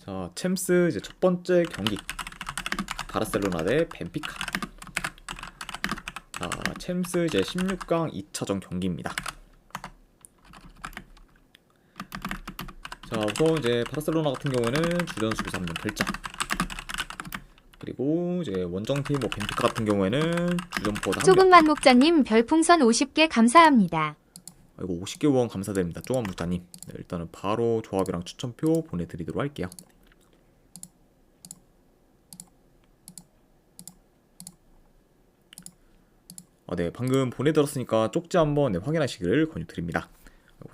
자, 챔스 이제 첫 번째 경기 바르셀로나 대 벤피카. 자, 챔스 이제 16강 2차전 경기입니다. 자, 우선 이제 바르셀로나 같은 경우에는 주전 수비수 1명 결장. 그리고 이제 원정팀 벤피카 같은 경우에는 주전 포워드 1명. 조금만 목자님 별풍선 50개 감사합니다. 아이고 50개 후원 감사드립니다. 조금만 목자님. 네, 일단은 바로 조합이랑 추천표 보내드리도록 할게요. 네, 방금 보내드렸으니까 쪽지 한번 확인하시기를 권유드립니다.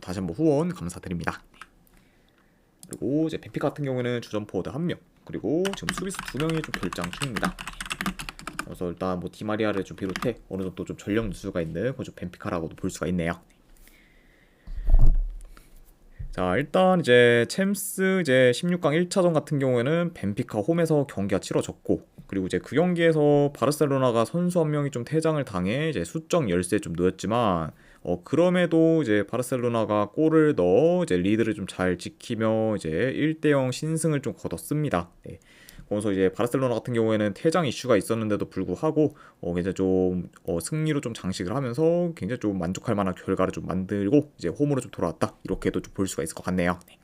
다시 한번 후원 감사드립니다. 그리고 이제 벤피카 같은 경우에는 주전 포워드 1명, 그리고 지금 수비수 2명이 좀 결장 중입니다. 그래서 일단 디마리아를 좀 비롯해 어느 정도 좀 전력 누수가 있는 좀 벤피카라고도 볼 수가 있네요. 자, 일단 이제 챔스 이제 16강 1차전 같은 경우에는 벤피카 홈에서 경기가 치러졌고, 그리고 이제 그 경기에서 바르셀로나가 선수 한 명이 좀 퇴장을 당해 이제 수적 열세에 좀 놓였지만, 그럼에도 이제 바르셀로나가 골을 넣어 이제 리드를 좀 잘 지키며 이제 1대0 신승을 좀 거뒀습니다. 네. 그래서 이제 바르셀로나 같은 경우에는 퇴장 이슈가 있었는데도 불구하고 굉장히 좀 승리로 좀 장식을 하면서 굉장히 좀 만족할 만한 결과를 좀 만들고 이제 홈으로 좀 돌아왔다, 이렇게도 좀 볼 수가 있을 것 같네요. 네.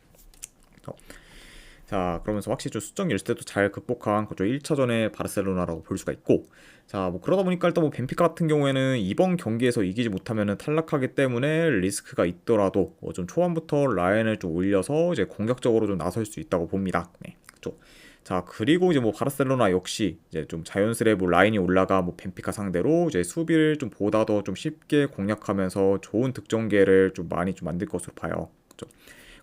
자, 그러면서 확실히 좀 수적 열세도 잘 극복한 그쪽 1차전의 바르셀로나라고 볼 수가 있고, 자, 그러다 보니까 일단 벤피카 같은 경우에는 이번 경기에서 이기지 못하면 탈락하기 때문에 리스크가 있더라도 좀 초반부터 라인을 좀 올려서 이제 공격적으로 좀 나설 수 있다고 봅니다. 네, 그렇죠. 자, 그리고 이제 바르셀로나 역시 이제 좀 자연스레 라인이 올라가 벤피카 상대로 이제 수비를 좀 보다 더 좀 쉽게 공략하면서 좋은 득점 기회를 좀 많이 좀 만들 것으로 봐요. 그렇죠.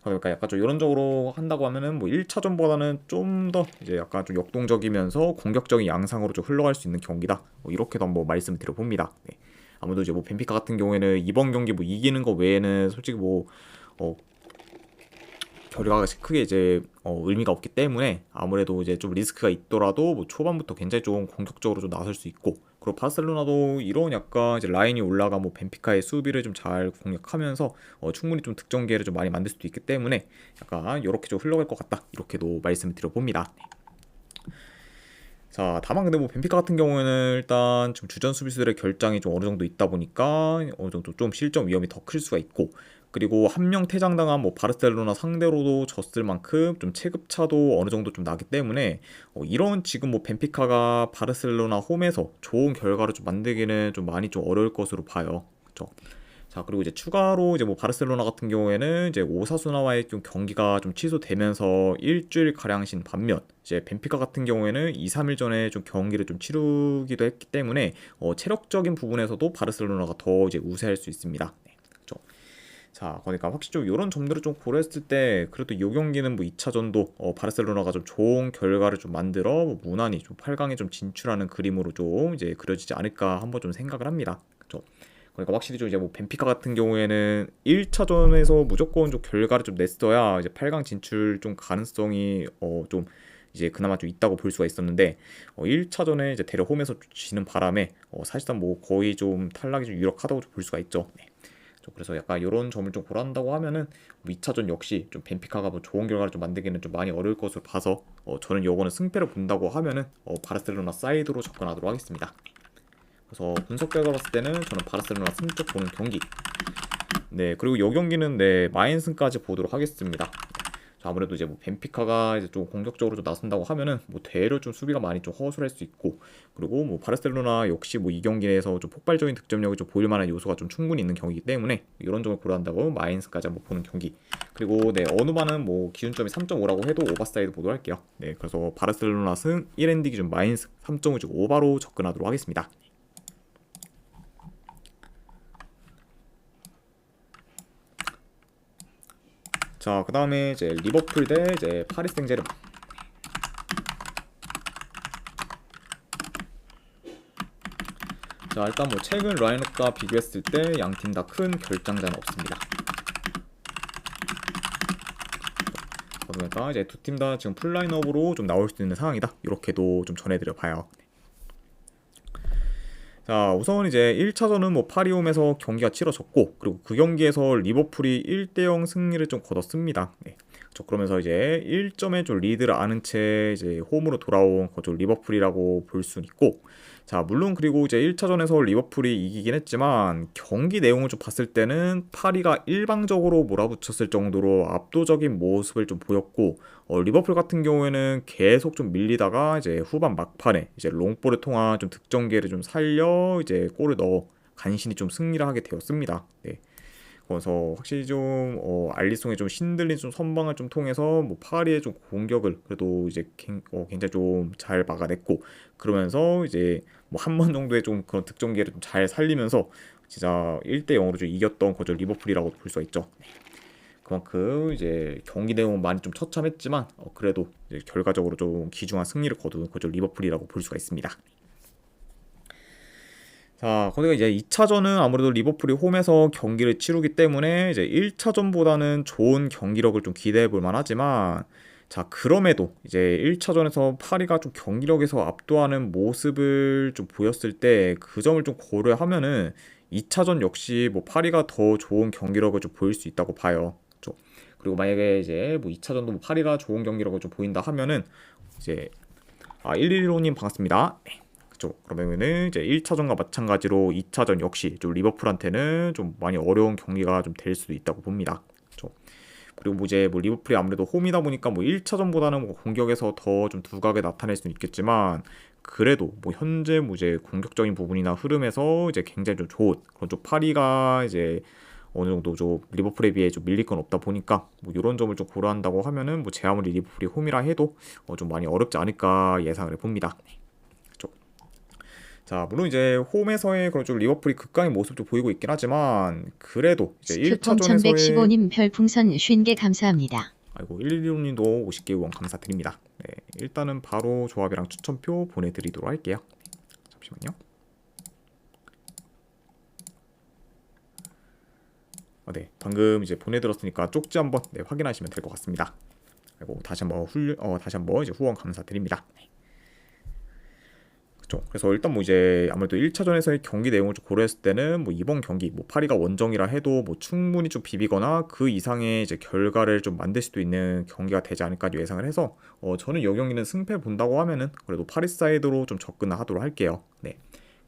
그러니까 약간 좀 이런적으로 한다고 하면은 1차전보다는 좀 더 이제 약간 좀 역동적이면서 공격적인 양상으로 좀 흘러갈 수 있는 경기다, 이렇게도 한번 말씀을 드려봅니다. 네. 아무래도 이제 벤피카 같은 경우에는 이번 경기 이기는 거 외에는 솔직히 결과가 크게 이제 의미가 없기 때문에 아무래도 이제 좀 리스크가 있더라도 초반부터 굉장히 좀 공격적으로 좀 나설 수 있고, 그리고 바르셀로나도 이런 약간 이제 라인이 올라가 벤피카의 수비를 좀 잘 공략하면서 충분히 좀 득점 기회를 좀 많이 만들 수도 있기 때문에 약간 이렇게 좀 흘러갈 것 같다, 이렇게도 말씀을 드려봅니다. 네. 자, 다만 근데 벤피카 같은 경우에는 일단 좀 주전 수비수들의 결장이 좀 어느 정도 있다 보니까 어느 정도 좀 실점 위험이 더 클 수가 있고, 그리고 한 명 퇴장당한 바르셀로나 상대로도 졌을 만큼 좀 체급차도 어느 정도 좀 나기 때문에 이런 지금 벤피카가 바르셀로나 홈에서 좋은 결과를 좀 만들기는 좀 많이 좀 어려울 것으로 봐요. 그렇죠? 자, 그리고 이제 추가로 이제 바르셀로나 같은 경우에는 이제 오사수나와의 좀 경기가 좀 취소되면서 일주일 가량 쉰 반면, 이제 벤피카 같은 경우에는 2, 3일 전에 좀 경기를 좀 치르기도 했기 때문에 체력적인 부분에서도 바르셀로나가 더 이제 우세할 수 있습니다. 네, 그렇죠. 자, 그러니까 확실히 좀 이런 점들을 좀 고려했을 때 그래도 이 경기는 2차전도 바르셀로나가 좀 좋은 결과를 좀 만들어 무난히 좀 8강에 좀 진출하는 그림으로 좀 이제 그려지지 않을까 한번 좀 생각을 합니다. 그렇죠. 그러니까 확실히 좀 이제 벤피카 같은 경우에는 1차전에서 무조건 좀 결과를 좀 냈어야 이제 8강 진출 좀 가능성이 좀 이제 그나마 좀 있다고 볼 수가 있었는데 1차전에 이제 대려 홈에서 지는 바람에 사실상 거의 좀 탈락이 좀 유력하다고 볼 수가 있죠. 네. 그래서 약간 이런 점을 좀 고려한다고 하면은 2차전 역시 좀 벤피카가 좋은 결과를 좀 만들기는 좀 많이 어려울 것으로 봐서 저는 요거는 승패를 본다고 하면은 바르셀로나 사이드로 접근하도록 하겠습니다. 그래서 분석 결과 봤을 때는 저는 바르셀로나 승쪽 보는 경기. 네, 그리고 이 경기는 네, 마인슨까지 보도록 하겠습니다. 자, 아무래도 이제 벤피카가 이제 좀 공격적으로 좀 나선다고 하면은 되려 좀 수비가 많이 좀 허술할 수 있고, 그리고 바르셀로나 역시 이 경기에서 좀 폭발적인 득점력이 좀 보일 만한 요소가 좀 충분히 있는 경기이기 때문에 이런 점을 고려한다고 마인슨까지 한번 보는 경기. 그리고 네, 어느바는 기준점이 3.5라고 해도 오버사이드 보도록 할게요. 네, 그래서 바르셀로나 승 1엔드 기준 마인슨 3.5 오바로 접근하도록 하겠습니다. 자, 그 다음에 이제 리버풀 대 이제 파리 생제르맹. 자, 일단 최근 라인업과 비교했을 때 양 팀 다 큰 결장자는 없습니다. 그러니까 이제 두 팀 다 지금 풀 라인업으로 좀 나올 수 있는 상황이다, 이렇게도 좀 전해드려 봐요. 자, 우선 이제 1차전은 파리홈에서 경기가 치러졌고, 그리고 그 경기에서 리버풀이 1대0 승리를 좀 거뒀습니다. 네. 그러면서 이제 1점의 좀 리드를 아는 채 이제 홈으로 돌아온 거죠 리버풀이라고 볼 수 있고, 자 물론 그리고 이제 1차전에서 리버풀이 이기긴 했지만 경기 내용을 좀 봤을 때는 파리가 일방적으로 몰아붙였을 정도로 압도적인 모습을 좀 보였고, 리버풀 같은 경우에는 계속 좀 밀리다가 이제 후반 막판에 이제 롱볼을 통한 좀 득점 기회를 좀 살려 이제 골을 넣어 간신히 좀 승리를 하게 되었습니다. 네. 그래서 확실히 좀 알리송의 좀 신들린 좀 선방을 좀 통해서 뭐 파리의 좀 공격을 그래도 이제 굉장히 좀 잘 막아냈고, 그러면서 이제 뭐 한 번 정도의 좀 그런 득점 기회를 좀 잘 살리면서 진짜 1대 0으로 좀 이겼던 거죠 리버풀이라고 볼 수가 있죠. 그만큼 이제 경기 내용은 많이 좀 처참했지만 그래도 이제 결과적으로 좀 귀중한 승리를 거둔 거죠 리버풀이라고 볼 수가 있습니다. 자, 거기가 이제 2차전은 아무래도 리버풀이 홈에서 경기를 치르기 때문에 이제 1차전보다는 좋은 경기력을 좀 기대해 볼 만하지만, 자, 그럼에도 이제 1차전에서 파리가 좀 경기력에서 압도하는 모습을 좀 보였을 때 그 점을 좀 고려하면은 2차전 역시 뭐 파리가 더 좋은 경기력을 좀 보일 수 있다고 봐요. 그렇죠? 그리고 만약에 이제 뭐 2차전도 뭐 파리가 좋은 경기력을 좀 보인다 하면은 이제 115님 반갑습니다. 네. 그렇죠. 그러면은 이제 1차전과 마찬가지로 2차전 역시 좀 리버풀한테는 좀 많이 어려운 경기가 좀 될 수도 있다고 봅니다. 그렇죠. 그리고 뭐 이제 뭐 리버풀이 아무래도 홈이다 보니까 뭐 1차전보다는 뭐 공격에서 더 좀 두각을 나타낼 수는 있겠지만, 그래도 뭐 현재 뭐 이제 공격적인 부분이나 흐름에서 이제 굉장히 좀 좋은 그런 좀 파리가 이제 어느 정도 좀 리버풀에 비해 좀 밀릴 건 없다 보니까 뭐 이런 점을 좀 고려한다고 하면은 뭐 제 아무리 리버풀이 홈이라 해도 좀 많이 어렵지 않을까 예상을 해봅니다. 자, 물론 이제 홈에서의 그런 좀 리버풀이 극강의 모습도 보이고 있긴 하지만, 그래도 이제 스큐폼 1차전에서의 1115님 별풍선 50개 감사합니다. 아이고 116님도 50개 후원 감사드립니다. 네, 일단은 바로 조합이랑 추천표 보내드리도록 할게요. 잠시만요. 네, 방금 이제 보내드렸으니까 쪽지 한번 확인하시면 될 것 같습니다. 그리고 다시 한번 이제 후원 감사드립니다. 그래서 일단 뭐 이제 아무래도 1차전에서의 경기 내용을 좀 고려했을 때는 뭐 이번 경기 뭐 파리가 원정이라 해도 뭐 충분히 좀 비비거나 그 이상의 이제 결과를 좀 만들 수도 있는 경기가 되지 않을까 예상을 해서 저는 이 경기는 승패 본다고 하면은 그래도 파리 사이드로 좀 접근하도록 할게요. 네.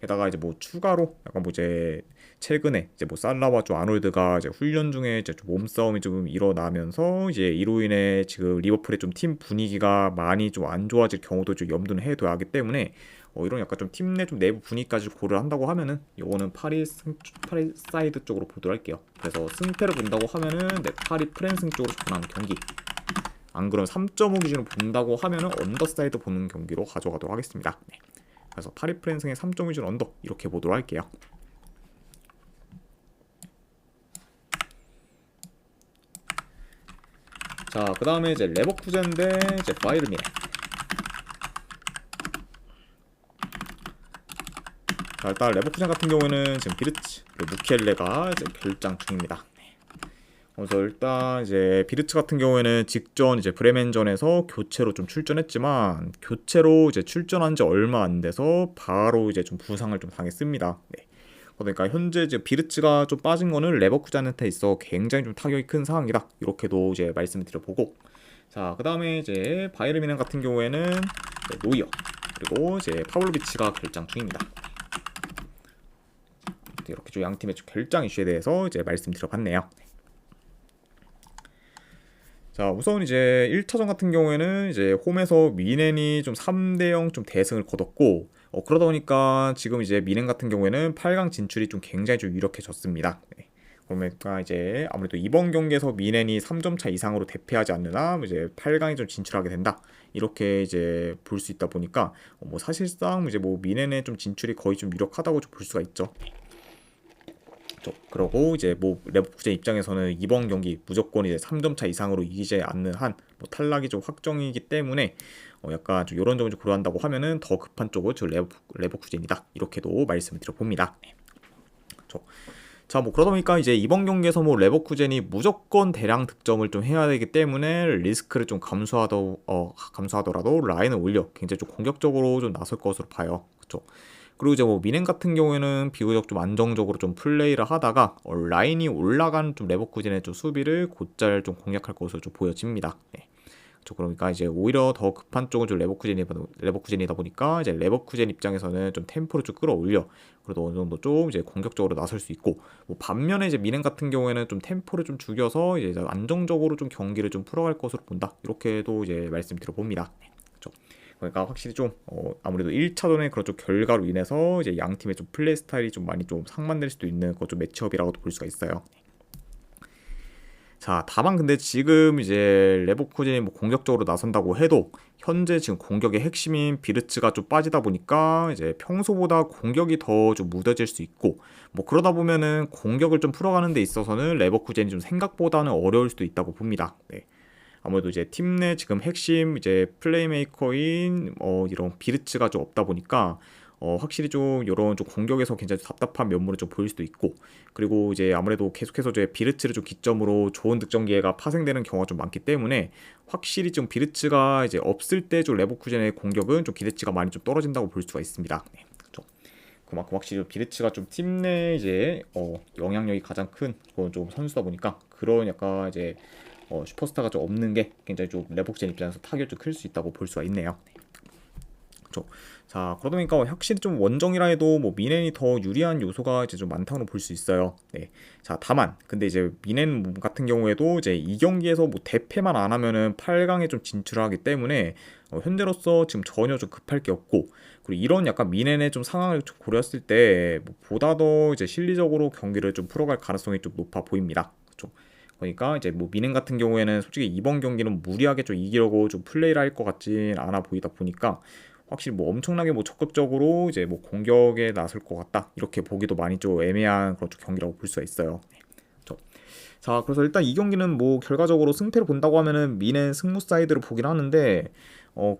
게다가 이제 뭐 추가로 약간 뭐 이제 최근에 이제 뭐 살라와 좀 아놀드가 이제 훈련 중에 이제 좀 몸싸움이 좀 일어나면서 이제 이로 인해 지금 리버풀의 좀 팀 분위기가 많이 좀 안 좋아질 경우도 좀 염두는 해둬야 하기 때문에 이런 약간 좀 팀 내 좀 내부 분위기까지 고려한다고 하면은 요거는 파리 사이드 쪽으로 보도록 할게요. 그래서 승패를 본다고 하면은 파리 프랜승 쪽으로 접근하는 경기. 안 그러면 3.5 기준으로 본다고 하면은 언더사이드 보는 경기로 가져가도록 하겠습니다. 네. 그래서 파리 프랜승의 3.5 기준 언더 이렇게 보도록 할게요. 자, 그 다음에 이제 레버쿠젠 대 이제 바이에른 뮌헨. 자, 일단 레버쿠젠 같은 경우는 지금 비르츠 그리고 무켈레가 이제 결장 중입니다. 그래서 일단 이제 비르츠 같은 경우에는 직전 이제 브레멘전에서 교체로 좀 출전했지만, 교체로 이제 출전한 지 얼마 안 돼서 바로 이제 좀 부상을 좀 당했습니다. 네. 그러니까 현재 이제 비르츠가 좀 빠진 거는 레버쿠젠한테 있어 굉장히 좀 타격이 큰 상황이다. 이렇게도 이제 말씀을 드려보고, 자, 그 다음에 이제 바이에른 뮌헨 같은 경우에는 노이어 그리고 이제 파블로비치가 결장 중입니다. 이렇게 좀 양 팀의 결장 이슈에 대해서 이제 말씀드려봤네요. 자, 우선 이제 1차전 같은 경우에는 이제 홈에서 뮌헨이 좀 3대0 좀 대승을 거뒀고, 그러다 보니까 지금 이제 뮌헨 같은 경우에는 8강 진출이 좀 굉장히 좀 유력해졌습니다. 네. 그러니까 이제 아무래도 이번 경기에서 뮌헨이 3점 차 이상으로 대패하지 않는 한 이제 8강에 좀 진출하게 된다. 이렇게 이제 볼 수 있다 보니까 뭐 사실상 이제 뭐 뮌헨의 좀 진출이 거의 좀 유력하다고 좀 볼 수가 있죠. 그러고 이제 뭐 레버쿠젠 입장에서는 이번 경기 무조건 이제 3점 차 이상으로 이기지 않는 한 뭐 탈락이 좀 확정이기 때문에 약간 좀 이런 점을 좀 고려한다고 하면은 더 급한 쪽은 저 레버쿠젠이다. 이렇게도 말씀을 드려봅니다. 자, 뭐 그러다 보니까 이제 이번 경기에서 뭐 레버쿠젠이 무조건 대량 득점을 좀 해야 되기 때문에 리스크를 좀 감수하더라도 라인을 올려 굉장히 좀 공격적으로 좀 나설 것으로 봐요. 그렇죠? 그리고 이제 뭐 미넨 같은 경우에는 비교적 좀 안정적으로 좀 플레이를 하다가 라인이 올라간 좀 레버쿠젠의 좀 수비를 곧잘 좀 공략할 것으로 좀 보여집니다. 네. 그러니까 이제 오히려 더 급한 쪽은 좀 레버쿠젠이다 보니까 이제 레버쿠젠 입장에서는 좀 템포를 좀 끌어올려 그래도 어느 정도 좀 이제 공격적으로 나설 수 있고 뭐 반면에 이제 미넨 같은 경우에는 좀 템포를 좀 죽여서 이제 안정적으로 좀 경기를 좀 풀어갈 것으로 본다 이렇게도 이제 말씀드려 봅니다. 그렇죠. 그러니까 확실히 좀 아무래도 1차전의 그런 좀 결과로 인해서 이제 양 팀의 좀 플레이 스타일이 좀 많이 좀 상반될 수도 있는 그좀 매치업이라고도 볼 수가 있어요. 자, 다만 근데 지금 이제 레버쿠젠이 뭐 공격적으로 나선다고 해도 현재 지금 공격의 핵심인 비르츠가 좀 빠지다 보니까 이제 평소보다 공격이 더 좀 무뎌질 수 있고 뭐 그러다 보면은 공격을 좀 풀어가는 데 있어서는 레버쿠젠이 좀 생각보다는 어려울 수도 있다고 봅니다. 네. 아무래도 이제 팀 내 지금 핵심 이제 플레이메이커인 이런 비르츠가 좀 없다 보니까 확실히 좀 이런 좀 공격에서 굉장히 답답한 면모를 좀 보일 수도 있고 그리고 이제 아무래도 계속해서 이제 비르츠를 좀 기점으로 좋은 득점 기회가 파생되는 경우가 좀 많기 때문에 확실히 좀 비르츠가 이제 없을 때 좀 레버쿠젠의 공격은 좀 기대치가 많이 좀 떨어진다고 볼 수가 있습니다. 네, 그렇죠. 그만큼 확실히 비르츠가 좀 팀 내 이제 영향력이 가장 큰 그런 좀 선수다 보니까 그런 약간 이제 슈퍼스타가 좀 없는 게 굉장히 좀 레버쿠젠 입장에서 타격이 좀 클 수 있다고 볼 수가 있네요. 네. 그렇죠. 자, 그러다 보니까 확실히 좀 원정이라 해도 뭐 미넨이 더 유리한 요소가 이제 좀 많다고 볼 수 있어요. 네. 자, 다만 근데 이제 미넨 같은 경우에도 이제 이 경기에서 뭐 대패만 안 하면은 8강에 좀 진출을 하기 때문에 현재로서 지금 전혀 좀 급할 게 없고 그리고 이런 약간 미넨의 좀 상황을 좀 고려했을 때 뭐 보다 더 이제 실리적으로 경기를 좀 풀어갈 가능성이 좀 높아 보입니다. 그렇죠. 그러니까 이제 뭐 미넨 같은 경우에는 솔직히 이번 경기는 무리하게 좀 이기려고 좀 플레이를 할 것 같진 않아 보이다 보니까 확실히 뭐 엄청나게 뭐 적극적으로 이제 뭐 공격에 나설 것 같다 이렇게 보기도 많이 좀 애매한 그런 좀 경기라고 볼 수가 있어요. 자, 그래서 일단 이 경기는 뭐 결과적으로 승패를 본다고 하면은 미넨 승무 사이드로 보긴 하는데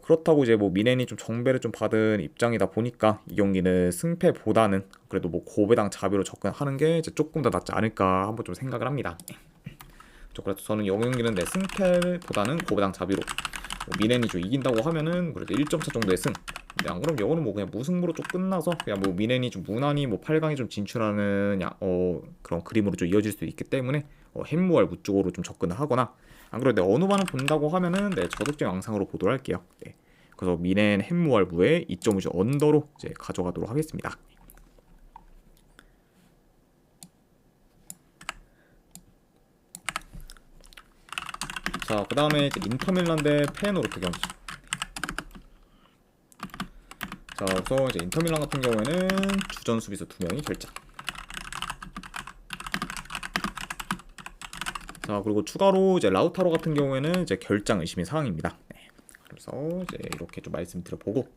그렇다고 이제 뭐 미넨이 좀 정배를 좀 받은 입장이다 보니까 이 경기는 승패보다는 그래도 뭐 고배당 자비로 접근하는 게 이제 조금 더 낫지 않을까 한번 좀 생각을 합니다. 그래서 저는 이 경기는 내 승패보다는 고배당 자비로 뭐 미넨이 좀 이긴다고 하면은 그래도 1점 차 정도의 승. 안 그럼 이거는 뭐 그냥 무승부로 좀 끝나서 그냥 뭐 미넨이 좀 무난히 뭐 8강에 좀 진출하는 그런 그림으로 좀 이어질 수 있기 때문에 햄무알 무 쪽으로 좀 접근을 하거나 안 그래도 내 어느 반을 본다고 하면은 내 저득점 양상으로 보도록 할게요. 네. 그래서 미넨 햄무알 무에 2.5 언더로 이제 가져가도록 하겠습니다. 자, 그 다음에 인터밀란 대 페노르트 경기. 자, 그래서 이제 인터밀란 같은 경우에는 주전 수비수 2명이 결장. 자, 그리고 추가로 이제 라우타로 같은 경우에는 이제 결장 의심의 사항입니다. 네. 그래서 이제 이렇게 좀 말씀드려보고,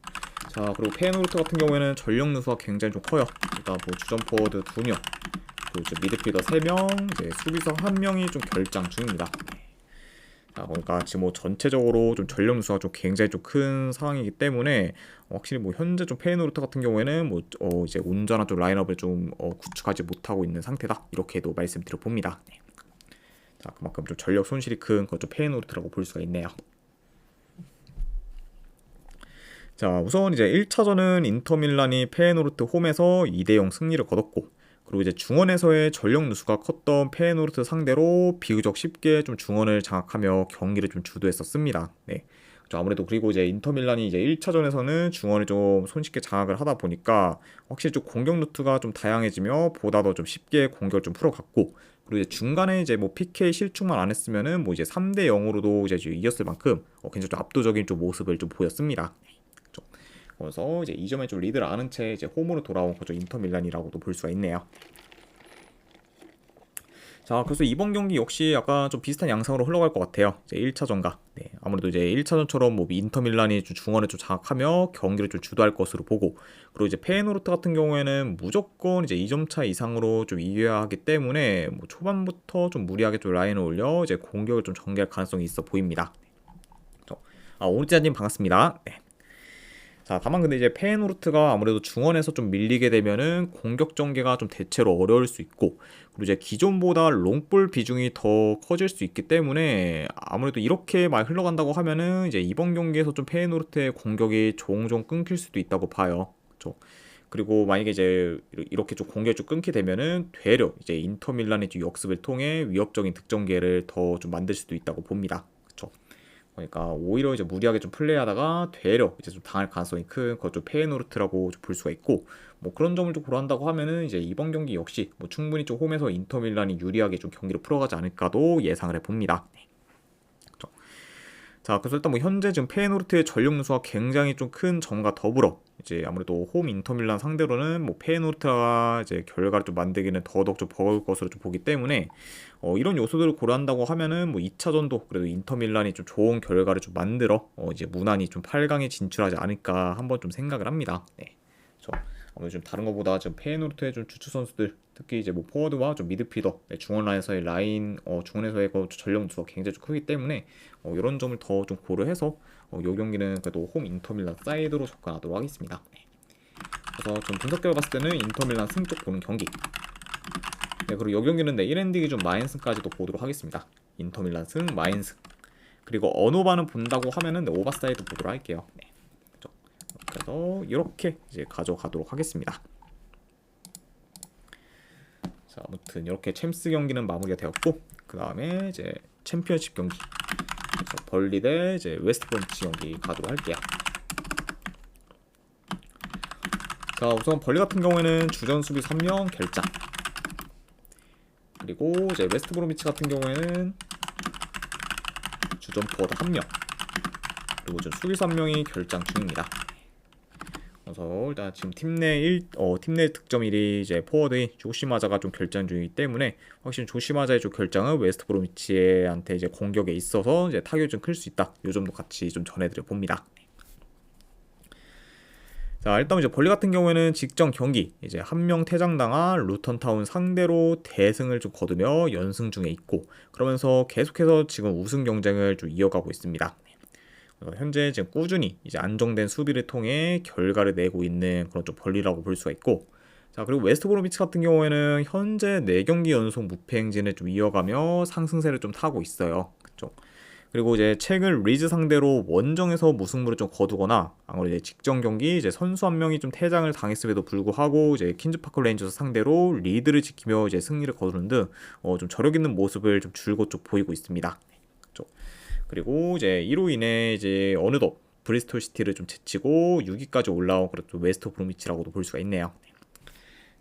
자, 그리고 페노르트 같은 경우에는 전력 누수가 굉장히 좀 커요. 일단 뭐 주전 포워드 2명, 그리고 이제 미드필더 3명, 이제 수비수 1명이 좀 결장 중입니다. 자, 그러니까 지금 뭐 전체적으로 좀 전력 누수가 좀 굉장히 좀 큰 상황이기 때문에 확실히 뭐 현재 좀 페이노르트 같은 경우에는 뭐 이제 온전한 좀 라인업을 좀 구축하지 못하고 있는 상태다 이렇게도 말씀드려 봅니다. 네. 자, 그만큼 좀 전력 손실이 큰 그좀 페이노르트라고 볼 수가 있네요. 자, 우선 이제 1차전은 인터밀란이 페이노르트 홈에서 2대0 승리를 거뒀고 그리고 이제 중원에서의 전력 누수가 컸던 페이노르트 상대로 비교적 쉽게 좀 중원을 장악하며 경기를 좀 주도했었습니다. 네. 아무래도 그리고 이제 인터밀란이 이제 1차전에서는 중원을 좀 손쉽게 장악을 하다 보니까 확실히 좀 공격 루트가 좀 다양해지며 보다 더 좀 쉽게 공격을 좀 풀어갔고 그리고 이제 중간에 이제 뭐 PK 실축만 안 했으면은 뭐 이제 3대 0으로도 이제 이겼을 만큼 굉장히 좀 압도적인 좀 모습을 좀 보였습니다. 그래서 이제 2점에 좀 리드를 안은 채 이제 홈으로 돌아온 거죠. 인터밀란이라고도 볼 수가 있네요. 자, 그래서 이번 경기 역시 약간 좀 비슷한 양상으로 흘러갈 것 같아요. 이제 1차전과. 네, 아무래도 이제 1차전처럼 뭐 인터밀란이 좀 중원을 좀 장악하며 경기를 좀 주도할 것으로 보고, 그리고 이제 페이노르트 같은 경우에는 무조건 이제 2점 차 이상으로 좀 이겨야 하기 때문에 뭐 초반부터 좀 무리하게 좀 라인을 올려 이제 공격을 좀 전개할 가능성이 있어 보입니다. 오니자님 반갑습니다. 네. 자, 다만 근데 이제 페이노르트가 아무래도 중원에서 좀 밀리게 되면은 공격 전개가 좀 대체로 어려울 수 있고 그리고 이제 기존보다 롱볼 비중이 더 커질 수 있기 때문에 아무래도 이렇게 많이 흘러간다고 하면은 이제 이번 경기에서 좀 페이노르트의 공격이 종종 끊길 수도 있다고 봐요. 그렇죠? 그리고 만약에 이제 이렇게 좀 공격이 좀 끊게 되면은 되려 이제 인터밀란의 좀 역습을 통해 위협적인 득점 기회를 더 좀 만들 수도 있다고 봅니다. 그렇죠? 그러니까 오히려 이제 무리하게 좀 플레이하다가 되려 이제 좀 당할 가능성이 큰 그것 좀 페이노르트라고 좀 볼 수가 있고, 뭐 그런 점을 좀 고려한다고 하면은 이제 이번 경기 역시 뭐 충분히 좀 홈에서 인터밀란이 유리하게 좀 경기를 풀어가지 않을까도 예상을 해봅니다. 네. 그렇죠? 자, 그래서 일단 뭐 현재 지금 페이노르트의 전력 누수가 굉장히 좀 큰 점과 더불어 이제 아무래도 홈 인터밀란 상대로는 뭐 페이노르트가 이제 결과를 좀 만들기는 더더욱 좀 버거울 것으로 좀 보기 때문에 이런 요소들을 고려한다고 하면은 뭐 2차전도 그래도 인터밀란이 좀 좋은 결과를 좀 만들어 이제 무난히 좀 8강에 진출하지 않을까 한번 좀 생각을 합니다. 네. 아무래도 좀 다른 것보다 지금 페이노르트의 좀 주축 선수들, 특히 이제 뭐 포워드와 좀 미드필더, 중원 라인에서의 라인, 중원에서의 그 전력 누수가 굉장히 좀 크기 때문에 이런 점을 더 좀 고려해서 이 경기는 그래도 홈 인터밀란 사이드로 접근하도록 하겠습니다. 네. 그래서 좀 분석대로 봤을 때는 인터밀란 승 쪽 보는 경기. 네, 그리고 이 경기는 네, 1엔딩 기준 마인승까지도 보도록 하겠습니다. 인터밀란 승, 마인승. 그리고 언오바는 본다고 하면은 네, 오버사이드 보도록 할게요. 네. 그래서 이렇게 이제 가져가도록 하겠습니다. 자, 아무튼 이렇게 챔스 경기는 마무리가 되었고, 그 다음에 이제 챔피언십 경기, 그래서 벌리 대 이제 웨스트브롬치 경기 가도록 할게요. 자, 우선 벌리 같은 경우에는 주전 수비 3명 결장, 그리고 이제 웨스트브롬치 같은 경우에는 주전 포워드 1명, 그리고 좀 수비 3명이 결장 중입니다. 그래서 일단 지금 팀내 득점 1위 이제 포워드인 조시마자가 좀 결장 중이기 때문에 확실히 조시마자의 좀 결장은 웨스트브로미치한테 이제 공격에 있어서 이제 타격이 좀 클 수 있다. 요 점도 같이 좀 전해드려 봅니다. 자, 일단 이제 벌리 같은 경우에는 직전 경기 이제 한 명 퇴장당한 루턴타운 상대로 대승을 좀 거두며 연승 중에 있고, 그러면서 계속해서 지금 우승 경쟁을 좀 이어가고 있습니다. 현재 지금 꾸준히 이제 안정된 수비를 통해 결과를 내고 있는 그런 좀 벌리라고 볼 수가 있고, 자, 그리고 웨스트브로미치 같은 경우에는 현재 4경기 연속 무패 행진을 좀 이어가며 상승세를 좀 타고 있어요. 그쵸? 그리고 이제 최근 리즈 상대로 원정에서 무승부를 좀 거두거나, 아무래도 이제 직전 경기 이제 선수 한 명이 좀 퇴장을 당했음에도 불구하고 이제 퀸즈파크 레인저스 상대로 리드를 지키며 이제 승리를 거두는 등 좀 저력 있는 모습을 좀 줄곧 좀 보이고 있습니다. 그쵸? 그리고 이제 이로 인해 이제 어느덧 브리스톨 시티를 좀 제치고 6위까지 올라온 그런 좀 웨스트 브로미치라고도 볼 수가 있네요.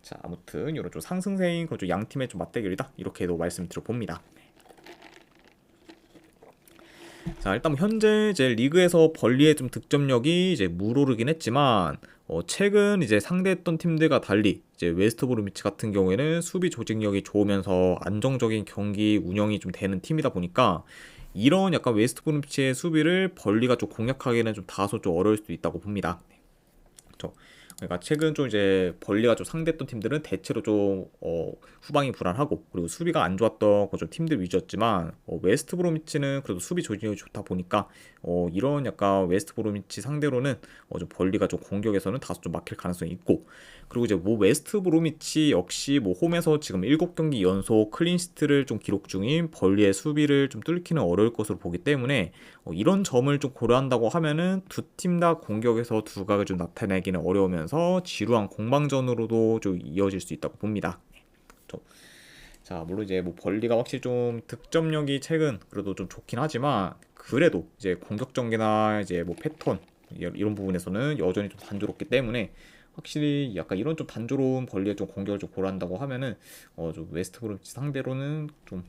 자, 아무튼 이런 좀 상승세인 그런 좀 양 팀의 좀 맞대결이다, 이렇게도 말씀드려 봅니다. 자, 일단 현재 이제 리그에서 벌리의 좀 득점력이 이제 물오르긴 했지만 최근 이제 상대했던 팀들과 달리 이제 웨스트 브로미치 같은 경우에는 수비 조직력이 좋으면서 안정적인 경기 운영이 좀 되는 팀이다 보니까 이런 약간 웨스트 브로미치의 수비를 벌리가 좀 공략하기는 좀 다소 좀 어려울 수도 있다고 봅니다. 그렇죠? 그러니까 최근 좀 이제 벌리가 좀 상대했던 팀들은 대체로 좀 후방이 불안하고 그리고 수비가 안 좋았던 좀 팀들 위주였지만 웨스트 브로미치는 그래도 수비 조직력이 좋다 보니까 이런 약간 웨스트 브로미치 상대로는 좀 벌리가 좀 공격에서는 다소 좀 막힐 가능성이 있고, 그리고 이제 뭐 웨스트 브로미치 역시 뭐 홈에서 지금 7경기 연속 클린시트를 좀 기록 중인 벌리의 수비를 좀 뚫기는 어려울 것으로 보기 때문에 이런 점을 좀 고려한다고 하면은 두 팀 다 공격에서 두각을 좀 나타내기는 어려우면서 지루한 공방전으로도 좀 이어질 수 있다고 봅니다. 자, 물론 이제 뭐 벌리가 확실히 좀 득점력이 최근 그래도 좀 좋긴 하지만 그래도 이제 공격 전개나 이제 뭐 패턴 이런 부분에서는 여전히 좀 단조롭기 때문에 확실히 약간 이런 좀 단조로운 벌리의 좀 공격을 좀 고려한다고 하면은 좀 웨스트 브로미치 상대로는 좀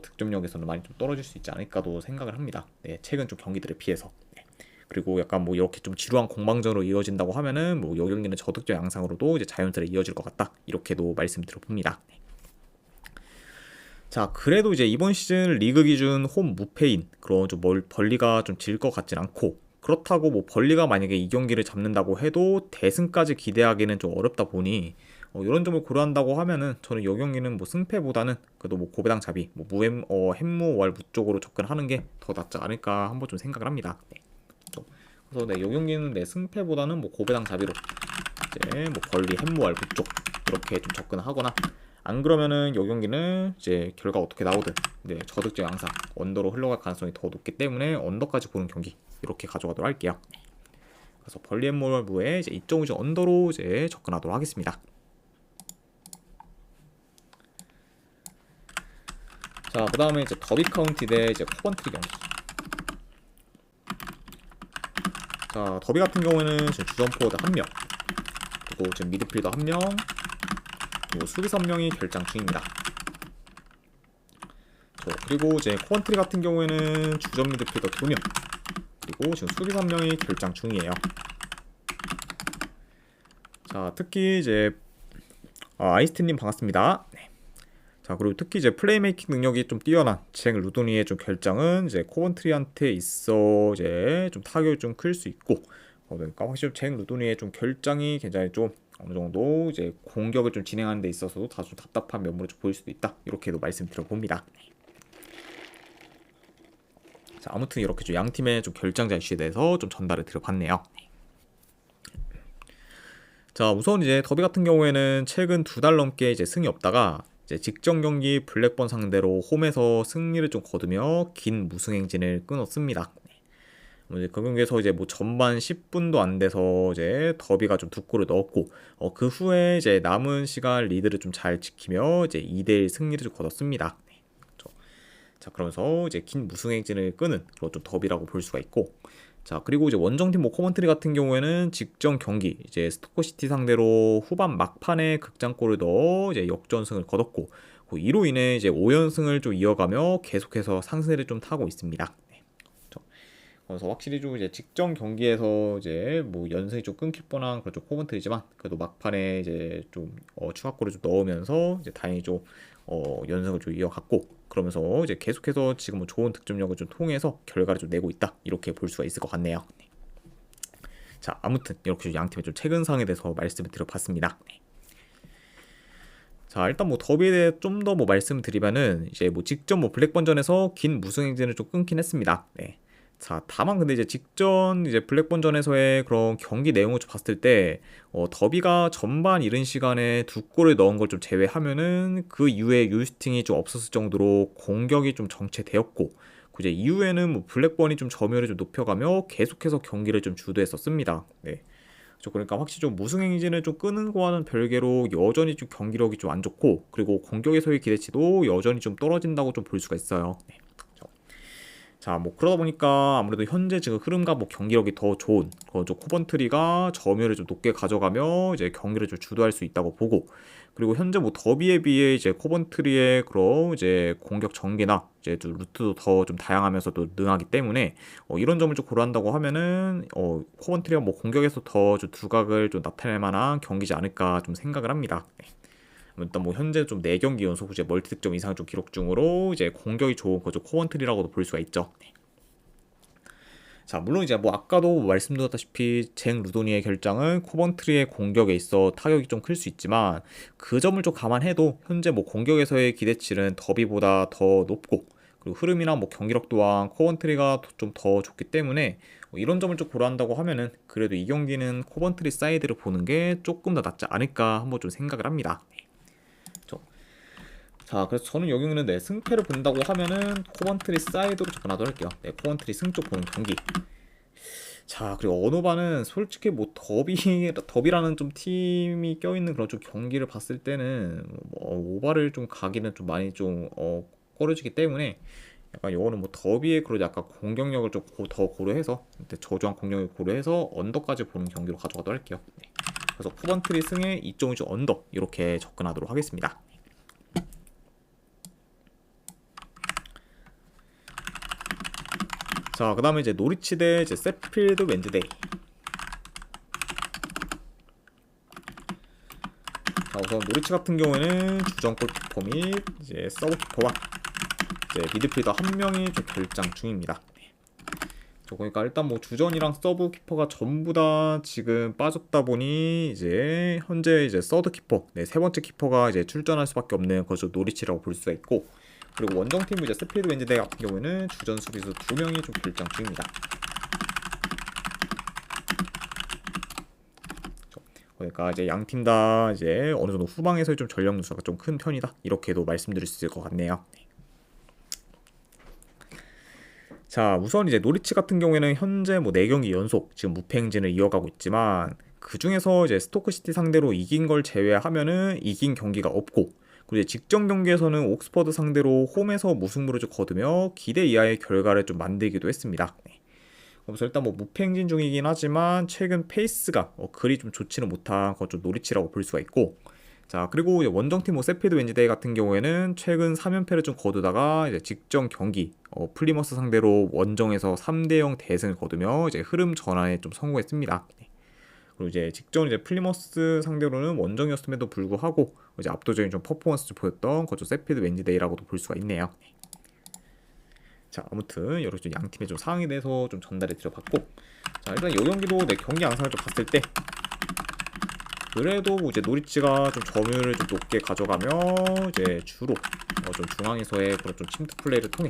득점력에서는 많이 좀 떨어질 수 있지 않을까도 생각을 합니다. 네, 최근 좀 경기들에 비해서. 네. 그리고 약간 뭐 이렇게 좀 지루한 공방전으로 이어진다고 하면은 뭐 이 경기는 저득점 양상으로도 이제 자연스레 이어질 것 같다, 이렇게도 말씀드려 봅니다. 네. 자, 그래도 이제 이번 시즌 리그 기준 홈 무패인 그런 좀 벌리가 좀 질 것 같진 않고, 그렇다고 뭐 벌리가 만약에 이 경기를 잡는다고 해도 대승까지 기대하기는 좀 어렵다 보니 이런 점을 고려한다고 하면은 저는 이 경기는 뭐 승패보다는 그래도 뭐 고배당 잡이 뭐 햄무월 무 쪽으로 접근하는 게 더 낫지 않을까 한번 좀 생각을 합니다. 네. 그래서 네, 이 경기는 내 승패보다는 뭐 고배당 잡이로 이제 뭐 벌리 햄무월 무 쪽 이렇게 좀 접근하거나, 안 그러면은 이 경기는 이제 결과 어떻게 나오든 네, 저득점 양상 언더로 흘러갈 가능성이 더 높기 때문에 언더까지 보는 경기 이렇게 가져가도록 할게요. 그래서 벌리앤몰부에 이제 2.5주 언더로 이제 접근하도록 하겠습니다. 자, 그 다음에 이제 더비 카운티 대 이제 코번트리 경기. 자, 더비 같은 경우에는 지금 주전 포워드 1명, 그리고 지금 미드필더 1명, 그리고 수비수 1명이 결장 중입니다. 그리고 이제 코번트리 같은 경우에는 주전 미드필더 2명, 그리고 지금 수비수 1명이 결장 중이에요. 자, 특히 이제 아이스틴님 반갑습니다. 네. 자, 그리고 특히 이제 플레이메이킹 능력이 좀 뛰어난 잭 루도니의 좀 결장은 이제 코번트리한테 있어 이제 좀 타격이 좀 클 수 있고, 그러니까 확실히 잭 루도니의 좀 결장이 굉장히 좀 어느 정도 이제 공격을 좀 진행하는 데 있어서도 다소 답답한 면모를 좀 보일 수도 있다, 이렇게도 말씀드려 봅니다. 자, 아무튼 이렇게 좀 양 팀의 좀 결장자 이슈에 대해서 좀 전달을 드려봤네요. 자, 우선 이제 더비 같은 경우에는 최근 2달 넘게 이제 승이 없다가 이제 직전 경기 블랙번 상대로 홈에서 승리를 좀 거두며 긴 무승 행진을 끊었습니다. 이제 그 경기에서 이제 뭐 전반 10분도 안 돼서 이제 더비가 좀 2골을 넣었고, 그 후에 이제 남은 시간 리드를 좀 잘 지키며 이제 2대1 승리를 좀 거뒀습니다. 자, 그러면서 이제 긴 무승 행진을 끄는 그런 좀 더비라고 볼 수가 있고, 자, 그리고 이제 원정팀 뭐 코먼트리 같은 경우에는 직전 경기 이제 스토커시티 상대로 후반 막판에 극장골을 넣어 이제 역전승을 거뒀고, 이로 인해 이제 5연승을 좀 이어가며 계속해서 상승세를 좀 타고 있습니다. 네. 그래서 확실히 좀 이제 직전 경기에서 이제 뭐 연승이 좀 끊길 뻔한 그런 좀 코먼트리지만, 그래도 막판에 이제 좀 추가골을 좀 넣으면서 이제 다행히 좀 연승을 좀 이어갔고, 그러면서 이제 계속해서 지금 뭐 좋은 득점력을 좀 통해서 결과를 좀 내고 있다, 이렇게 볼 수가 있을 것 같네요. 네. 자, 아무튼 이렇게 양 팀의 좀 최근 상황에 대해서 말씀을 드려봤습니다. 네. 자, 일단 뭐 더비에 대해 좀 더 뭐 말씀드리면은 이제 뭐 직전 뭐 블랙번전에서 긴 무승 행진을 좀 끊긴 했습니다. 네. 자, 다만 근데 이제 직전 이제 블랙번전에서의 그런 경기 내용을 좀 봤을 때 더비가 전반 이른 시간에 2골을 넣은 걸 좀 제외하면은 그 이후에 유스팅이 좀 없었을 정도로 공격이 좀 정체되었고, 이제 이후에는 뭐 블랙번이 좀 점유율을 좀 높여가며 계속해서 경기를 좀 주도했었습니다. 네. 그러니까 확실히 좀 무승 행진을 좀 끄는 거와는 별개로 여전히 좀 경기력이 좀 안 좋고, 그리고 공격에서의 기대치도 여전히 좀 떨어진다고 좀 볼 수가 있어요. 네. 자, 뭐 그러다 보니까 아무래도 현재 지금 흐름과 뭐 경기력이 더 좋은 좀 코번트리가 점유율을 좀 높게 가져가며 이제 경기를 좀 주도할 수 있다고 보고, 그리고 현재 뭐 더비에 비해 이제 코번트리의 그런 이제 공격 전개나 이제 좀 루트도 더 좀 다양하면서도 능하기 때문에 이런 점을 좀 고려한다고 하면은 코번트리가 뭐 공격에서 더 좀 두각을 좀 나타낼 만한 경기지 않을까 좀 생각을 합니다. 네. 일단 뭐 현재 좀 4경기 연속 이제 멀티득점 이상을 좀 기록 중으로 이제 공격이 좋은 거죠. 코번트리라고도 볼 수가 있죠. 네. 자, 물론 이제 뭐 아까도 말씀드렸다시피 잭 루도니의 결장은 코번트리의 공격에 있어 타격이 좀 클 수 있지만, 그 점을 좀 감안해도 현재 뭐 공격에서의 기대치는 더비보다 더 높고, 그리고 흐름이나 뭐 경기력 또한 코번트리가 좀 더 좋기 때문에 이런 점을 좀 고려한다고 하면은 그래도 이 경기는 코번트리 사이드를 보는 게 조금 더 낫지 않을까 한번 좀 생각을 합니다. 자, 그래서 저는 여기는 네, 승패를 본다고 하면은 코번트리 사이드로 접근하도록 할게요. 네, 코번트리 승쪽 보는 경기. 자, 그리고 언어바는 솔직히 뭐 더비라는 좀 팀이 껴있는 그런 좀 경기를 봤을 때는 뭐 오바를 좀 가기는 좀 많이 좀 꺼려지기 때문에 약간 요거는 뭐 더비의 그런 약간 공격력을 좀 더 고려해서, 저조한 공격력을 고려해서 언더까지 보는 경기로 가져가도록 할게요. 네. 그래서 코번트리 승에 2.5주 언더 이렇게 접근하도록 하겠습니다. 자, 그 다음에 이제 노리치 대 이제 세필드 웬즈데이. 자, 우선 노리치 같은 경우에는 주전 골키퍼 및 이제 서브 키퍼와 이제 미드필더 1명이 좀 결장 중입니다. 그러니까 일단 뭐 주전이랑 서브 키퍼가 전부 다 지금 빠졌다 보니 이제 현재 이제 서드 키퍼, 네, 세 번째 키퍼가 이제 출전할 수밖에 없는 거죠. 노리치라고 볼 수가 있고, 그리고 원정팀 이제 세필드 웬즈데이 같은 경우에는 주전 수비수 2명이 좀 결장 중입니다. 그러니까 이제 양 팀 다 이제 어느 정도 후방에서의 좀 전력 누수가 좀 큰 편이다, 이렇게도 말씀드릴 수 있을 것 같네요. 자, 우선 이제 노리치 같은 경우에는 현재 뭐 4경기 연속 지금 무패 행진을 이어가고 있지만 그 중에서 이제 스토크시티 상대로 이긴 걸 제외하면은 이긴 경기가 없고, 그리고 이제 직전 경기에서는 옥스퍼드 상대로 홈에서 무승부를 좀 거두며 기대 이하의 결과를 좀 만들기도 했습니다. 네. 그래서 일단 뭐 무패 행진 중이긴 하지만 최근 페이스가 그리 좀 좋지는 못한 건 좀 노리치라고 볼 수가 있고, 자, 그리고 이제 원정팀 뭐 세필드 웬즈데이 같은 경우에는 최근 3연패를 좀 거두다가 이제 직전 경기 플리머스 상대로 원정에서 3대0 대승을 거두며 이제 흐름 전환에 좀 성공했습니다. 네. 그리고 이제 직전 이제 플리머스 상대로는 원정이었음에도 불구하고 이제 압도적인 좀 퍼포먼스를 보였던 거죠 세필드 웬즈데이라고도 볼 수가 있네요. 네. 자, 아무튼 이렇게 좀 양 팀의 좀 상황에 대해서 좀 전달해 드려봤고, 자, 일단 이 경기도 내 경기 양상을 좀 봤을 때 그래도 이제 노리치가 좀 점유율을 좀 높게 가져가며 이제 주로 좀 중앙에서의 그런 좀 침투 플레이를 통해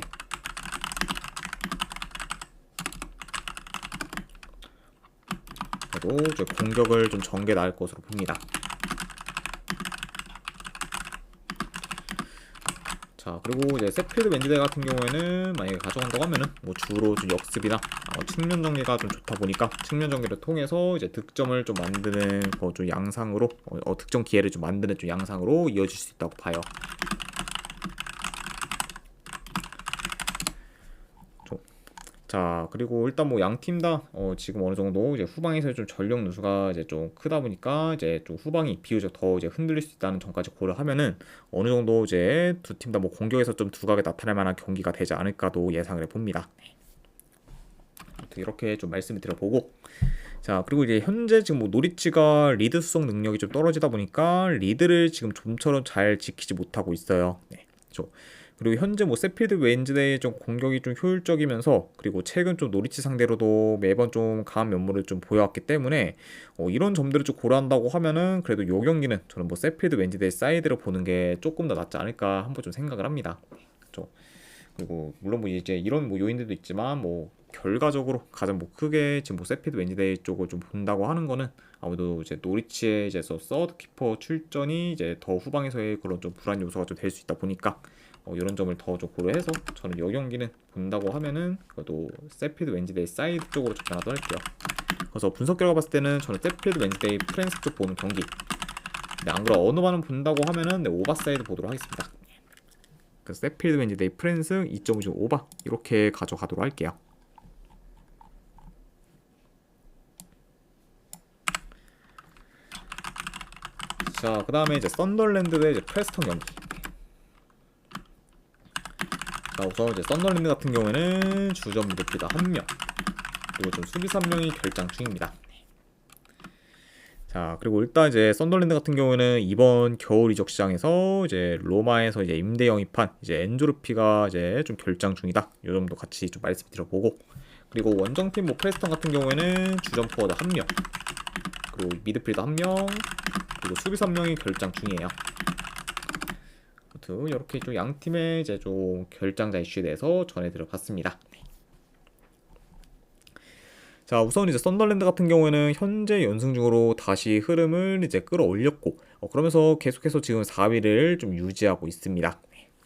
그래도 이제 공격을 좀 전개 나을 것으로 봅니다. 자, 그리고 이제 세필드 웬즈데이 같은 경우에는 만약에 가져간다고 하면은 뭐 주로 좀 역습이나 측면 정리가 좀 좋다 보니까 측면 정리를 통해서 이제 득점을 좀 만드는 좀 양상으로 득점 기회를 좀 만드는 좀 양상으로 이어질 수 있다고 봐요. 자, 그리고 일단 뭐 양 팀 다 지금 어느 정도 이제 후방에서 좀 전력 누수가 이제 좀 크다 보니까 이제 좀 후방이 비교적 더 이제 흔들릴 수 있다는 점까지 고려하면은 어느 정도 이제 두 팀 다 뭐 공격에서 좀 두각이 나타날 만한 경기가 되지 않을까도 예상을 해봅니다. 이렇게 좀 말씀을 드려보고, 자, 그리고 이제 현재 지금 뭐 노리치가 리드 수성 능력이 좀 떨어지다 보니까 리드를 지금 좀처럼 잘 지키지 못하고 있어요. 네, 그렇죠. 그리고 현재 뭐 세필드 웬즈데이 좀 공격이 좀 효율적이면서 그리고 최근 좀 노리치 상대로도 매번 좀 강한 면모를 좀 보여왔기 때문에 이런 점들을 좀 고려한다고 하면은 그래도 요 경기는 저는 뭐 세필드 웬즈데이 사이드를 보는 게 조금 더 낫지 않을까 한번 좀 생각을 합니다. 그렇죠. 그리고 물론 뭐 이제 이런 뭐 요인들도 있지만 뭐 결과적으로 가장 뭐 크게 지금 뭐 세필드 웬즈데이 쪽을 좀 본다고 하는 거는 아무래도 이제 노리치의 이제 서드 키퍼 출전이 이제 더 후방에서의 그런 좀 불안 요소가 좀 될 수 있다 보니까 이런 점을 더 좀 고려해서 저는 이 경기는 본다고 하면은 그래도 세필드 웬즈데이 사이드 쪽으로 접근하도록 할게요. 그래서 분석 결과 봤을 때는 저는 세필드 웬즈데이 프랜스 쪽 보는 경기. 네, 안 그래 어느 반은 본다고 하면은 네, 오버사이드 보도록 하겠습니다. 그래서 세필드 웬즈데이 프랜스 2.5 오버 이렇게 가져가도록 할게요. 자, 그 다음에 이제 썬더랜드 대 이제 프레스턴 경기. 자, 우선 이제 썬더랜드 같은 경우에는 주전 미드필더 1명 그리고 좀 수비수 1명이 결장 중입니다. 자, 그리고 일단 이제 썬더랜드 같은 경우에는 이번 겨울 이적 시장에서 이제 로마에서 이제 임대 영입한 이제 엔조르피가 이제 좀 결장 중이다. 이 점도 같이 좀 말씀드려보고, 그리고 원정팀 뭐 프레스턴 같은 경우에는 주전 포워드 1명 그리고 미드필더 1명 그리고 수비수 1명이 결장 중이에요. 이렇게 좀 양 팀의 이제 좀 결장자 이슈에 대해서 전해드려봤습니다. 자, 우선 이제 썬더랜드 같은 경우에는 현재 연승 중으로 다시 흐름을 이제 끌어올렸고, 그러면서 계속해서 지금 4위를 좀 유지하고 있습니다.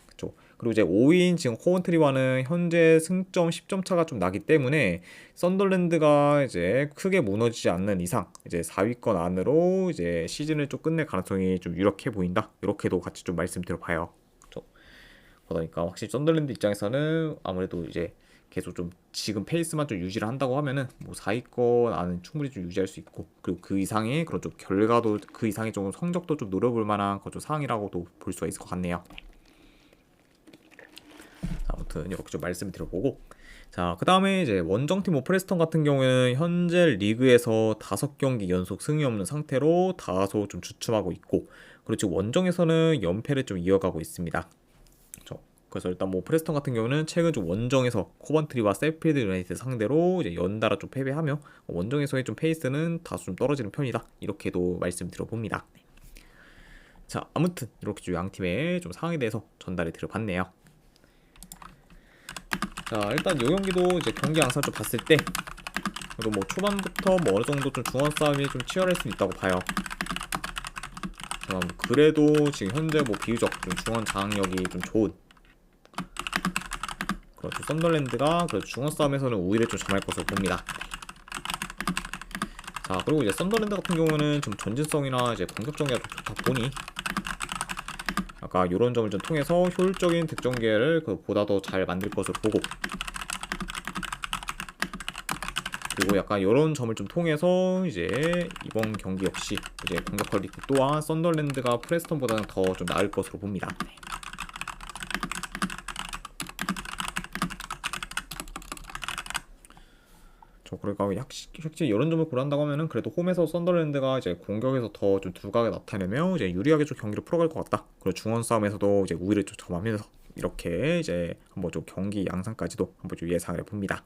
그렇죠. 그리고 이제 5위인 지금 코원트리와는 현재 승점 10점 차가 좀 나기 때문에 썬더랜드가 이제 크게 무너지지 않는 이상 이제 4위권 안으로 이제 시즌을 좀 끝낼 가능성이 좀 유력해 보인다. 이렇게도 같이 좀 말씀드려봐요. 그렇죠. 그러니까 확실히 썬더랜드 입장에서는 아무래도 이제 계속 좀 지금 페이스만 좀 유지를 한다고 하면은 뭐 4위권 안은 충분히 좀 유지할 수 있고, 그리고 그 이상의 그런 좀 결과도 그 이상의 좀 성적도 좀 노려볼 만한 그런 좀 상황이라고도 볼 수가 있을 것 같네요. 아무튼 이렇게 좀 말씀을 드려보고, 자, 그 다음에 이제 원정팀 프레스턴 같은 경우에는 현재 리그에서 5경기 연속 승이 없는 상태로 다소 좀 주춤하고 있고, 그리고 지금 원정에서는 연패를 좀 이어가고 있습니다. 그래서 일단 뭐 프레스턴 같은 경우는 최근 좀 원정에서 코번트리와 세필드 유나이티드 상대로 이제 연달아 좀 패배하며 원정에서의 좀 페이스는 다소 좀 떨어지는 편이다. 이렇게도 말씀드려봅니다. 자, 아무튼 이렇게 좀 양 팀의 좀 상황에 대해서 전달해 드려봤네요. 자, 일단 이 경기도 이제 경기 양상 좀 봤을 때 그래도 뭐 초반부터 뭐 어느 정도 좀 중원 싸움이 좀 치열할 수 있다고 봐요. 그래도 지금 현재 뭐 비교적 좀 중원 장악력이 좀 좋은, 그렇죠. 썬더랜드가 그 중원 싸움에서는 우위를 좀 점할 것으로 봅니다. 자, 그리고 이제 썬더랜드 같은 경우는 좀 전진성이나 이제 공격 정리가 좀 좋다 보니 아까 이런 점을 좀 통해서 효율적인 득점 기회를 보다 더 잘 만들 것으로 보고, 그리고 약간 이런 점을 좀 통해서 이제 이번 경기 역시 이제 공격 퀄리티 또한 썬더랜드가 프레스턴보다는 더 좀 나을 것으로 봅니다. 그러니까 확실히 이런 점을 고려한다고 하면은 그래도 홈에서 썬더랜드가 이제 공격에서 더 좀 두각을 나타내며 이제 유리하게 좀 경기를 풀어갈 것 같다. 그리고 중원 싸움에서도 이제 우위를 좀 점하면서 이렇게 이제 한번 좀 경기 양상까지도 한번 좀 예상을 해봅니다.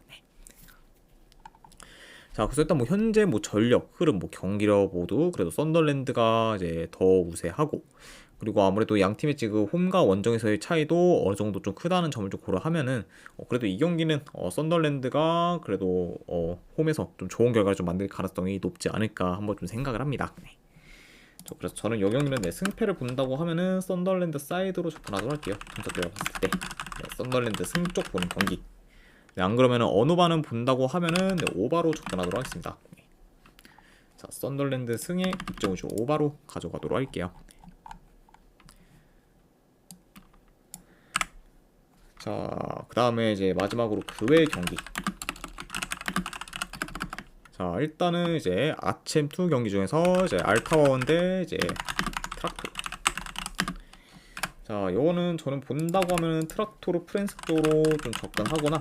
자, 그래서 일단 뭐 현재 뭐 전력, 흐름, 뭐 경기력 모두 그래도 썬더랜드가 이제 더 우세하고, 그리고 아무래도 양 팀의 지금 홈과 원정에서의 차이도 어느 정도 좀 크다는 점을 좀 고려하면은 그래도 이 경기는 썬더랜드가 그래도 홈에서 좀 좋은 결과를 좀 만들 가능성이 높지 않을까 한번 좀 생각을 합니다. 네. 그래서 저는 이 경기는 승패를 본다고 하면은 썬더랜드 사이드로 접근하도록 할게요. 분석대로 봤을 때 썬더랜드 승 쪽 보는 경기. 네, 안 그러면은 언어반은 본다고 하면은 오바로 접근하도록 하겠습니다. 네. 자, 썬더랜드 승에 2.5 오바로 가져가도록 할게요. 자, 그 다음에 이제 마지막으로 그 외의 경기. 자, 일단은 이제 아챔2 경기 중에서 이제 알타원 대 이제 트락토르. 자, 요거는 저는 본다고 하면은 트락토르 프렌스 쪽으로 좀 접근하거나,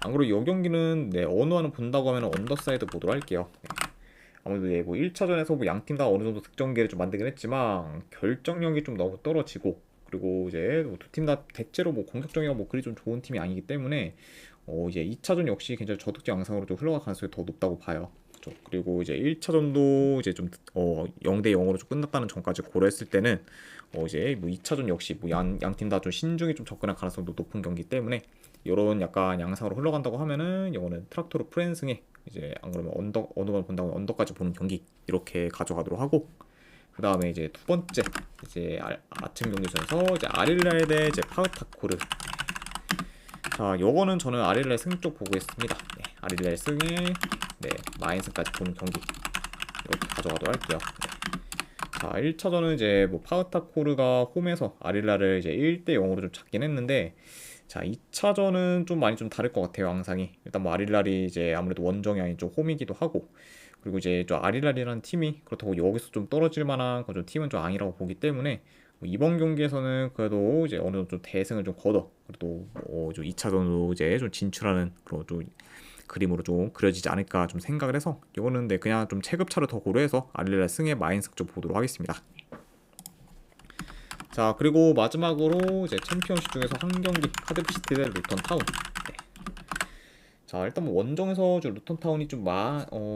안 그래도 이 경기는 언어는 본다고 하면 언더사이드 보도록 할게요. 아무래도 뭐 1차전에서 뭐 양팀 다 어느 정도 득점 기회를 좀 만들긴 했지만 결정력이 좀 너무 떨어지고, 그리고 이제 두 팀 다 대체로 뭐 공격적이가 뭐 그리 좀 좋은 팀이 아니기 때문에 이제 2차전 역시 굉장히 저득점 양상으로 좀 흘러갈 가능성이 더 높다고 봐요. 그렇죠? 그리고 이제 1차전도 이제 좀 0대 0으로 좀 끝났다는 점까지 고려했을 때는 이제 뭐 2차전 역시 뭐 양 팀 다 좀 신중히 좀 접근할 가능성도 높은 경기 때문에 이런 약간 양상으로 흘러간다고 하면은 이거는 트락토르 프렌승에 이제 안 그러면 언더만 본다고 언더까지 보는 경기 이렇게 가져가도록 하고, 그 다음에 이제 두 번째 이제 아침 경기에서 이제 아릴라에 대해 이제 파우타코르. 자, 요거는 저는 아릴라의 승 쪽 보고 있습니다. 네, 아릴라의 승에 마인승까지 보는 경기 이렇게 가져가도록 할게요. 자, 1차전은 이제 뭐 파우타코르가 홈에서 아릴라를 이제 1대 0으로 좀 잡긴 했는데, 자, 2차전은 좀 많이 좀 다를 것 같아요, 항상이. 일단 뭐 아릴랄이 이제 아무래도 원정이 아닌 좀 홈이기도 하고, 그리고 이제 좀 아릴랄이라는 팀이 그렇다고 여기서 좀 떨어질 만한 그런 좀 팀은 좀 아니라고 보기 때문에 뭐 이번 경기에서는 그래도 이제 어느 정도 좀 대승을 좀 거둬 그래도 좀 2차전으로 이제 좀 진출하는 그런 좀 그림으로 좀 그려지지 않을까 좀 생각을 해서 이거는 그냥 좀 체급차를 더 고려해서 아릴랄 승의 마인승 좀 보도록 하겠습니다. 자, 그리고 마지막으로 이제 챔피언십 중에서 한 경기 카디프시티 대 루턴타운. 네. 자, 일단 뭐 원정에서 루턴타운이 좀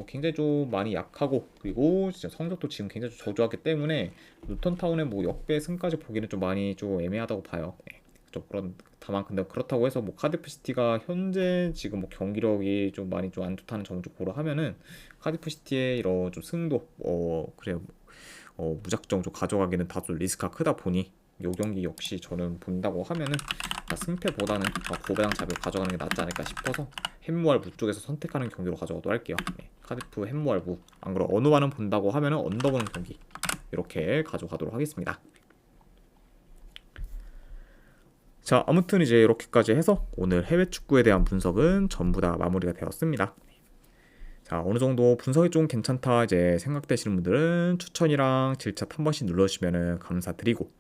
굉장히 좀 많이 약하고, 그리고 진짜 성적도 지금 굉장히 좀 저조하기 때문에 루턴타운의 뭐 역배 승까지 보기는 좀 많이 좀 애매하다고 봐요. 네. 다만 근데 그렇다고 해서 뭐 카디프시티가 현재 지금 뭐 경기력이 좀 많이 좀 안 좋다는 점을 좀 고려하면은 카디프시티의 이런 좀 승도 무작정 좀 가져가기는 다소 리스크가 크다 보니 이 경기 역시 저는 본다고 하면은 승패보다는 고배당 잡을 가져가는 게 낫지 않을까 싶어서 햄무알무 쪽에서 선택하는 경기로 가져가도록 할게요. 네, 카디프 햄무알무. 안 그럼 언어반은 본다고 하면은 언더 보는 경기 이렇게 가져가도록 하겠습니다. 자, 아무튼 이제 이렇게까지 해서 오늘 해외 축구에 대한 분석은 전부 다 마무리가 되었습니다. 자, 어느 정도 분석이 좀 괜찮다 이제 생각되시는 분들은 추천이랑 질차 한 번씩 눌러주시면 감사드리고,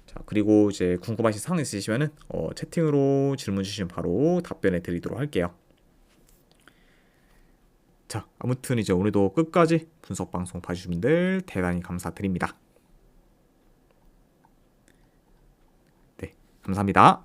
자, 그리고 이제 궁금하신 사항 있으시면은 채팅으로 질문 주시면 바로 답변해 드리도록 할게요. 자, 아무튼 이제 오늘도 끝까지 분석 방송 봐주신 분들 대단히 감사드립니다. 네, 감사합니다.